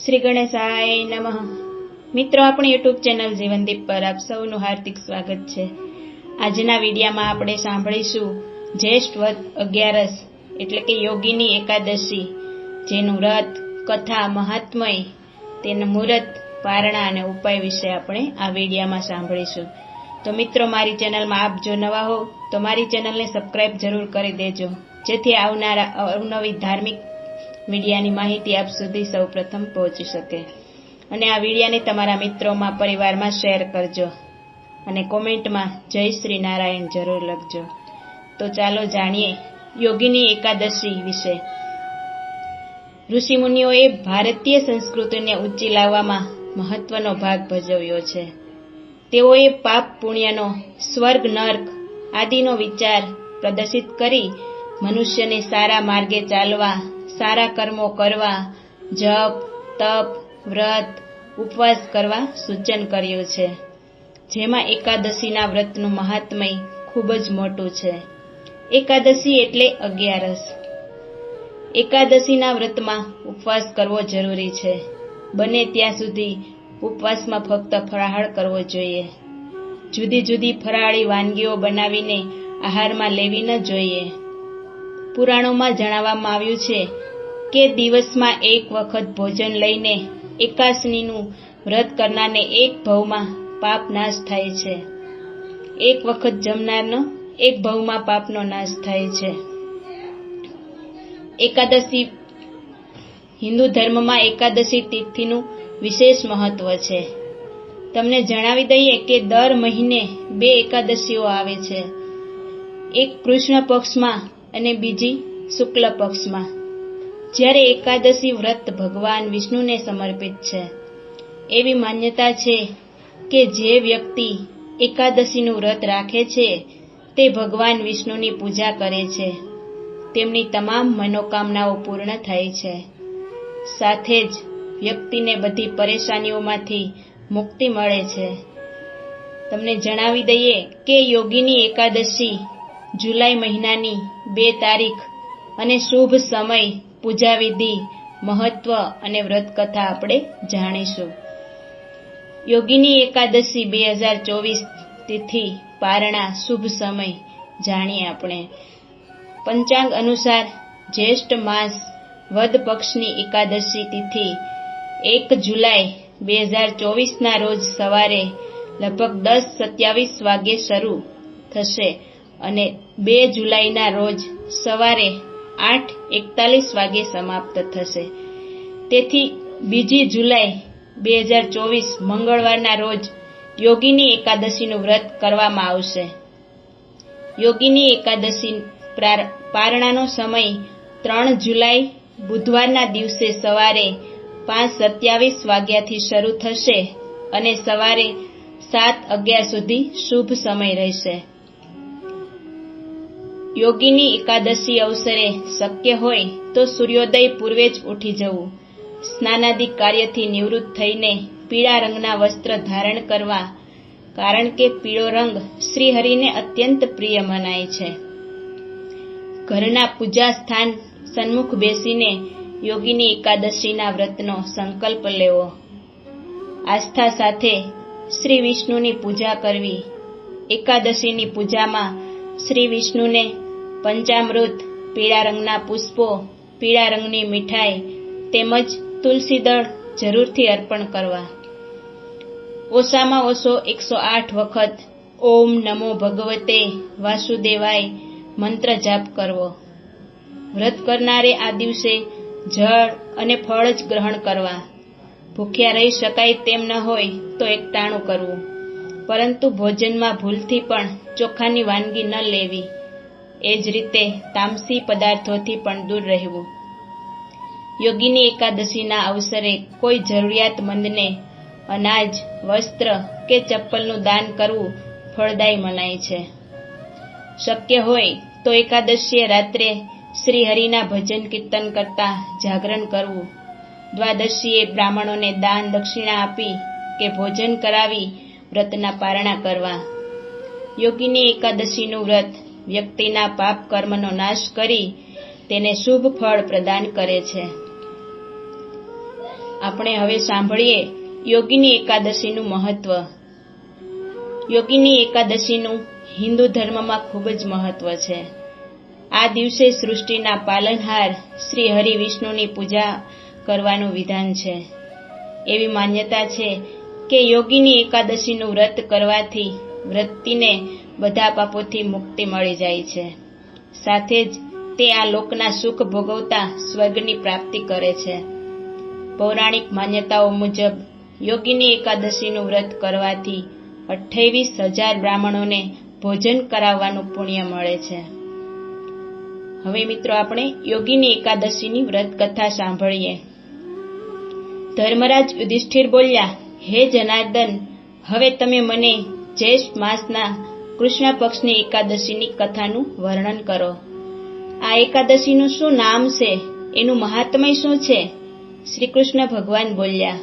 શ્રી ગણેશાય નમઃ। મિત્રો, આપણી યુટ્યુબ ચેનલ જીવનદીપ પર આપ સૌનું હાર્દિક સ્વાગત છે। આજના વિડીયામાં આપણે સાંભળીશું જ્યેષ્ઠ વદ 11 એટલે કે યોગીની એકાદશી, જેનું વ્રત, કથા, મહાત્મય, તેનું મુહૂર્ત, પારણા અને ઉપાય વિશે આપણે આ વિડીયામાં સાંભળીશું। તો મિત્રો, મારી ચેનલમાં આપ જો નવા હો તો મારી ચેનલને સબસ્ક્રાઇબ જરૂર કરી દેજો, જેથી આવનારા અવનવી ધાર્મિક વિડીયાની માહિતી આપ સુધી સૌપ્રથમ પહોંચી શકે। અને આ વિડીયાને તમારા મિત્રોમાં, પરિવારમાં શેર કરજો અને કોમેન્ટમાં જય શ્રી નારાયણ જરૂર લખજો। તો ચાલો જાણીએ યોગીની એકાદશી વિશે। ઋષિમુનિઓએ ભારતીય સંસ્કૃતિને ઊંચી લાવવામાં મહત્વનો ભાગ ભજવ્યો છે। તેઓએ પાપ પુણ્યનો, સ્વર્ગ નર્ક આદિનો વિચાર પ્રદર્શિત કરી મનુષ્યને સારા માર્ગે ચાલવા, સારા કર્મો કરવા, જપ, તપ, વ્રત, ઉપવાસ કરવા સૂચન કર્યું છે, જેમાં એકાદશીના વ્રતનું મહાત્મય ખૂબ જ મોટું છે। એકાદશી એટલે 11। એકાદશીના વ્રતમાં ઉપવાસ કરવો જરૂરી છે। બને ત્યાં સુધી ઉપવાસમાં ફક્ત ફરાળ કરવો જોઈએ। જુદી જુદી ફરાળી વાનગીઓ બનાવીને આહારમાં લેવી ન જોઈએ। પુરાણોમાં જણાવવામાં આવ્યું છે કે દિવસમાં એક વખત ભોજન લઈને એકાદશીનું વ્રત કરનારને એક ભવમાં પાપ નાશ થાય છે। એક વખત જમનારનો એક ભવમાં પાપનો નાશ થાય છે। એકાદશી, હિન્દુ ધર્મમાં એકાદશી તિથિનું વિશેષ મહત્વ છે। તમને જણાવી દઈએ કે દર મહિને 2 એકાદશીઓ આવે છે, એક કૃષ્ણ પક્ષમાં અને બીજી શુક્લ પક્ષમાં। જ્યારે એકાદશી વ્રત ભગવાન વિષ્ણુને સમર્પિત છે। એવી માન્યતા છે કે જે વ્યક્તિ એકાદશીનું વ્રત રાખે છે તે ભગવાન વિષ્ણુની પૂજા કરે છે, તેમની તમામ મનોકામનાઓ પૂર્ણ થાય છે, સાથે જ વ્યક્તિને બધી પરેશાનીઓમાંથી મુક્તિ મળે છે। તમને જણાવી દઈએ કે યોગીની એકાદશી જુલાઈ મહિનાની 2 તારીખ અને શુભ સમય, પૂજા વિધિ, મહત્વ અને વ્રતકથા આપણે જાણીશું। યોગીની એકાદશી 2024 તિથિ, પારણા, શુભ સમય જાણીએ આપણે। પંચાંગ અનુસાર જ્યેષ્ઠ માસ વદ પક્ષની એકાદશી તિથિ 1 જુલાઈ 2024ના રોજ સવારે લગભગ 10:27 વાગ્યે શરૂ થશે અને 2 જુલાઈના રોજ સવારે 8:41 વાગ્યે સમાપ્ત થશે। તેથી 2 જુલાઈ 2024 મંગળવારના રોજ યોગીની એકાદશીનું વ્રત કરવામાં આવશે। યોગીની એકાદશી પારણાનો સમય 3 જુલાઈ બુધવારના દિવસે સવારે 5:27 વાગ્યાથી શરૂ થશે અને સવારે 7:11 સુધી શુભ સમય રહેશે। યોગીની એકાદશી અવસરે શક્ય હોય તો સૂર્યોદય પૂર્વે જ ઉઠી જવું, સ્નાનાદિક કાર્યથી નિવૃત્ત થઈને પીળા રંગના વસ્ત્ર ધારણ કરવા, કારણ કે પીળો રંગ શ્રીહરિને અત્યંત પ્રિય મનાય છે। ઘરના પૂજા સ્થાન સન્મુખ બેસીને યોગીની એકાદશીના વ્રતનો સંકલ્પ લેવો, આસ્થા સાથે શ્રી વિષ્ણુની પૂજા કરવી। એકાદશીની પૂજામાં શ્રી વિષ્ણુને પંચામૃત, પીળા રંગના પુષ્પો, પીળા રંગની મીઠાઈ તેમજ તુલસીદળ જરૂરથી અર્પણ કરવા। ઓછામાં ઓછો 108 વખત ઓમ નમો ભગવતે વાસુદેવાય મંત્ર જાપ કરવો। વ્રત કરનારે આ દિવસે જળ અને ફળ જ ગ્રહણ કરવા। ભૂખ્યા રહી શકાય તેમ ન હોય તો એકટાણું કરવું, પરંતુ ભોજનમાં ભૂલથી પણ ચોખાની વાનગી ન લેવી। એ જ રીતે તામસી પદાર્થોથી પણ દૂર રહેવું। યોગીની એકાદશીના અવસરે કોઈ જરૂરિયાતમંદને અનાજ, વસ્ત્ર કે ચપ્પલનું દાન કરવું ફળદાયી મનાય છે। શક્ય હોય તો એકાદશીએ રાત્રે શ્રી હરિના ભજન કીર્તન કરતા જાગરણ કરવું। દ્વાદશીએ બ્રાહ્મણોને દાન દક્ષિણા આપી કે ભોજન કરાવી વ્રતના પારણા કરવા। યોગીની એકાદશીનું વ્રત વ્યક્તિના પાપ કર્મનો નાશ કરી તેને શુભ ફળ પ્રદાન કરે છે। આપણે હવે સાંભળીએ યોગિની એકાદશીનું મહત્વ. યોગિની એકાદશીનું હિન્દુ ધર્મમાં ખૂબ જ મહત્વ છે. આ દિવસે સૃષ્ટિના પાલનહાર શ્રી હરિ વિષ્ણુની પૂજા કરવાનું વિધાન છે. એવી માન્યતા છે કે યોગિની એકાદશીનું વ્રત કરવાથી વ્રતીને બધા પાપોથી મુક્તિ મળી જાય છે. સાથે જ તે આ લોકના સુખ ભોગવતા સ્વર્ગની પ્રાપ્તિ કરે છે. પૌરાણિક માન્યતાઓ મુજબ યોગિની એકાદશીનું વ્રત કરવાથી 28,000 બ્રાહ્મણોને ભોજન કરાવવાનું પુણ્ય મળે છે. હવે મિત્રો આપણે યોગિની એકાદશીની વ્રત કથા સાંભળીએ. ધર્મરાજ યુધિષ્ઠિર બોલ્યા, હે જનાર્દન, હવે તમે મને જ્યેષ્ઠ માસના કૃષ્ણ પક્ષની એકાદશીની કથાનું વર્ણન કરો. આ એકાદશીનું શું નામ છે? એનું મહાત્મય શું છે? શ્રી કૃષ્ણ ભગવાન બોલ્યા,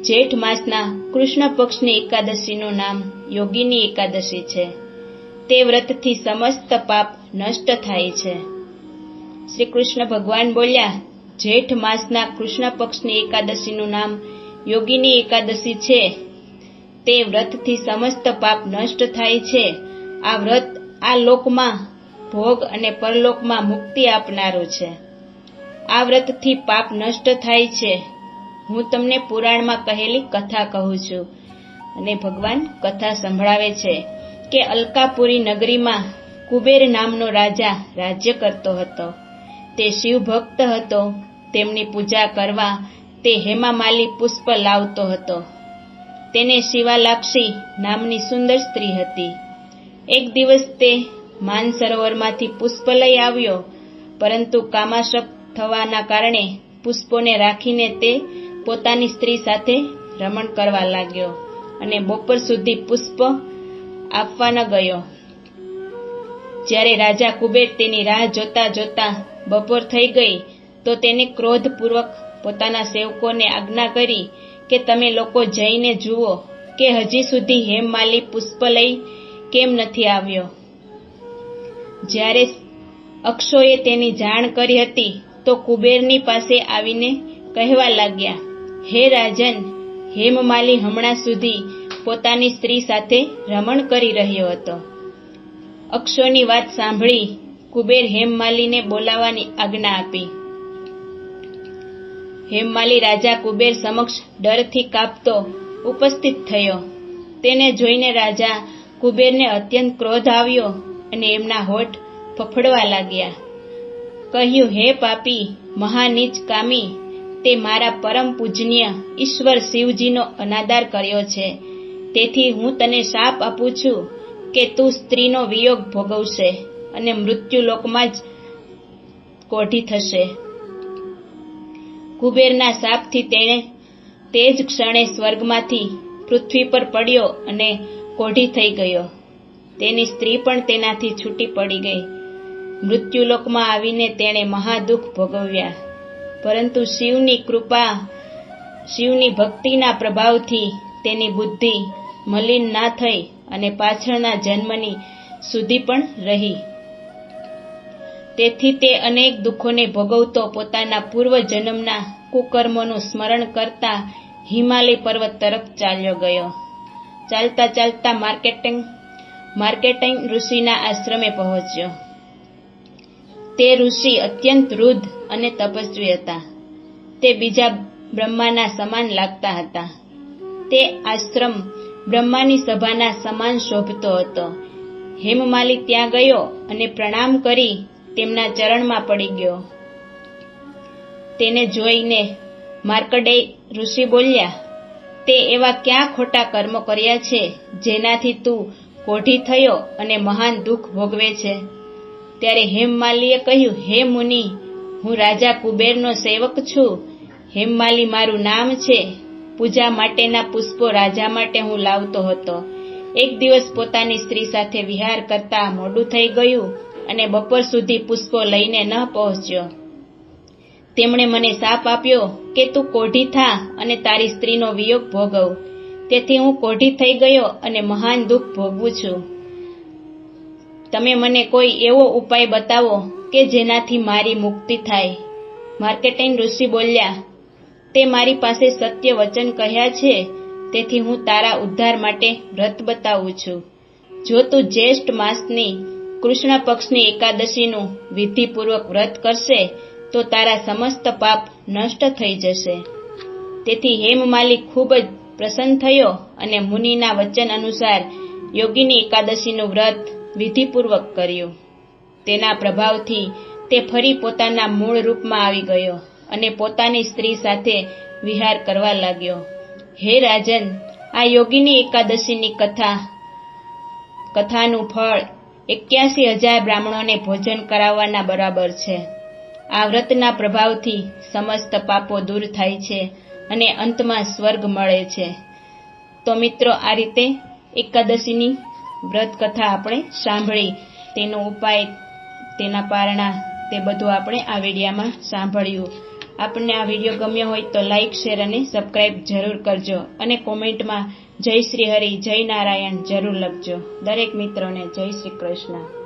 જેઠ માસના કૃષ્ણ પક્ષની એકાદશીનું નામ યોગિની એકાદશી છે. તે વ્રતથી સમસ્ત પાપ નષ્ટ થાય છે. શ્રી કૃષ્ણ ભગવાન બોલ્યા, જેઠ માસના કૃષ્ણ પક્ષની એકાદશીનું નામ યોગિની એકાદશી છે. તે વ્રતથી સમસ્ત પાપ નષ્ટ થાય છે. આ વ્રત આ લોકમાં ભોગ અને પરલોકમાં મુક્તિ આપનારું છે. આ વ્રતથી પાપ નષ્ટ થાય છે. હું તમને પુરાણમાં કહેલી કથા કહું છું. અને ભગવાન કથા સંભળાવે છે કે અલકાપુરી નગરીમાં કુબેર નામનો રાજા રાજ્ય કરતો હતો. તે શિવ ભક્ત હતો. તેમની પૂજા કરવા તે હેમામાલી પુષ્પ લાવતો હતો. તેને શિવાલાક્ષી નામની સુંદર સ્ત્રી હતી. એક દિવસ તે માનસરોવરમાંથી પુષ્પ લઈ આવ્યો, પરંતુ કામાસક્ત થવાના કારણે પુષ્પોને રાખીને તે પોતાની સ્ત્રી સાથે રમણ કરવા લાગ્યો અને બપોર સુધી પુષ્પ આપવા ન ગયો. જ્યારે રાજા કુબેર તેની રાહ જોતા જોતા બપોર થઈ ગઈ તો તેને ક્રોધપૂર્વક પોતાના સેવકોને આજ્ઞા કરી કે તમે લોકો જઈને જુઓ કે હજી સુધી હેમમાલી પુષ્પ લઈ કેમ નથી આવ્યો. જ્યારે અક્ષોએ તેની જાણ કરી હતી તો કુબેરની પાસે આવીને કહેવા લાગ્યા, હે રાજન, હેમમાલી હમણાં સુધી પોતાની સ્ત્રી સાથે રમણ કરી રહ્યો હતો. અક્ષોની વાત સાંભળી કુબેર હેમમાલીને બોલાવવાની આજ્ઞા આપી. હેમમાલી રાજા કુબેર સમક્ષ ડરથી કાંપતો ઉપસ્થિત થયો. તેને જોઈને રાજા કુબેરને અત્યંત ક્રોધ આવ્યો અને એમના હોઠ ફફડવા લાગ્યા. કહ્યું, હે પાપી, મહાનીચ કામી, તે મારા પરમ પૂજનીય ઈશ્વર શિવજીનો અનાદર કર્યો છે. તેથી હું તને શાપ આપું છું કે તું સ્ત્રીનો વિયોગ ભોગવશે અને મૃત્યુલોકમાં જ કોઢી થશે. કુબેરના શાપથી તેણે તે જ ક્ષણે સ્વર્ગમાંથી પૃથ્વી પર પડ્યો અને કોઢી થઈ ગયો. તેની સ્ત્રી પણ તેનાથી છૂટી પડી ગઈ. મૃત્યુલોકમાં આવીને તેણે મહાદુઃખ ભોગવ્યા. પરંતુ શિવની કૃપા, શિવની ભક્તિના પ્રભાવથી તેની બુદ્ધિ મલિન ના થઈ અને પાછળના જન્મની સુધી પણ રહી. તેથી તે અનેક દુઃખોને ભોગવતો પોતાના પૂર્વ જન્મના કુકર્મોનું સ્મરણ કરતા હિમાલય પર્વત તરફ ચાલ્યો ગયો. ચાલતા ચાલતા માર્કેટિંગ ઋષિના આશ્રમે પહોંચ્યો. તે ઋષિ અત્યંત વૃદ્ધ અને તપસ્વી હતા. તે બીજા બ્રહ્માના સમાન લાગતા હતા. તે આશ્રમ બ્રહ્માની સભાના સમાન શોભતો હતો. હેમમાલી ત્યાં ગયો અને પ્રણામ કરી તેમના ચરણમાં પડી ગયો. તેને જોઈને માર્કંડેય ઋષિ બોલ્યા, તે એવા ક્યાં ખોટા કર્મો કર્યા છે જેનાથી તું કોઢી થયો અને મહાન દુઃખ ભોગવે છે? ત્યારે હેમમાલીએ કહ્યું, હે મુનિ, હું રાજા કુબેરનો સેવક છું. હેમમાલી મારું નામ છે. પૂજા માટેના પુષ્પો રાજા માટે હું લાવતો હતો. એક દિવસ પોતાની સ્ત્રી સાથે વિહાર કરતા મોડું થઈ ગયું અને બપોર સુધી પુષ્પો લઈને ન પહોંચ્યો. તેમણે મને શાપ આપ્યો કે તું કોઢી થા અને તારી સ્ત્રીનો વિયોગ ભોગવ. તેથી હું કોઢી થઈ ગયો અને મહાન દુઃખ ભોગવું છું. તમે મને કોઈ એવો ઉપાય બતાવો કે જેનાથી મારી મુક્તિ થાય. માર્કંડેય ઋષિ બોલ્યા, તે મારી પાસે સત્ય વચન કહ્યા છે, તેથી હું તારા ઉદ્ધાર માટે વ્રત બતાવું છું. જો તું જ્યેષ્ઠ માસની કૃષ્ણ પક્ષની એકાદશીનું વિધિપૂર્વક વ્રત કરશે તો તારા સમસ્ત પાપ નષ્ટ થઈ જશે. તેથી હેમમાલી ખૂબ જ પ્રસન્ન થયો અને મુનિના વચન અનુસાર યોગીની એકાદશીનું વ્રત વિધિપૂર્વક કર્યું. તેના પ્રભાવથી તે ફરી પોતાના મૂળ રૂપમાં આવી ગયો અને પોતાની સ્ત્રી સાથે વિહાર કરવા લાગ્યો. હે રાજન, આ યોગીની એકાદશીની કથાનું ફળ 81,000 બ્રાહ્મણોને ભોજન કરાવવાના બરાબર છે. આ વ્રતના પ્રભાવથી સમસ્ત પાપો દૂર થાય છે અને અંતમાં સ્વર્ગ મળે છે. તો મિત્રો, આ રીતે એકાદશીની વ્રત કથા આપણે સાંભળી, તેનો ઉપાય, તેના પારણા, તે બધું આપણે આ વિડીયામાં સાંભળ્યું. આપણને આ વિડીયો ગમ્યો હોય તો લાઈક, શેર અને સબસ્ક્રાઈબ જરૂર કરજો અને કોમેન્ટમાં જય શ્રી હરિ, જય નારાયણ જરૂર લખજો. દરેક મિત્રોને જય શ્રી કૃષ્ણ.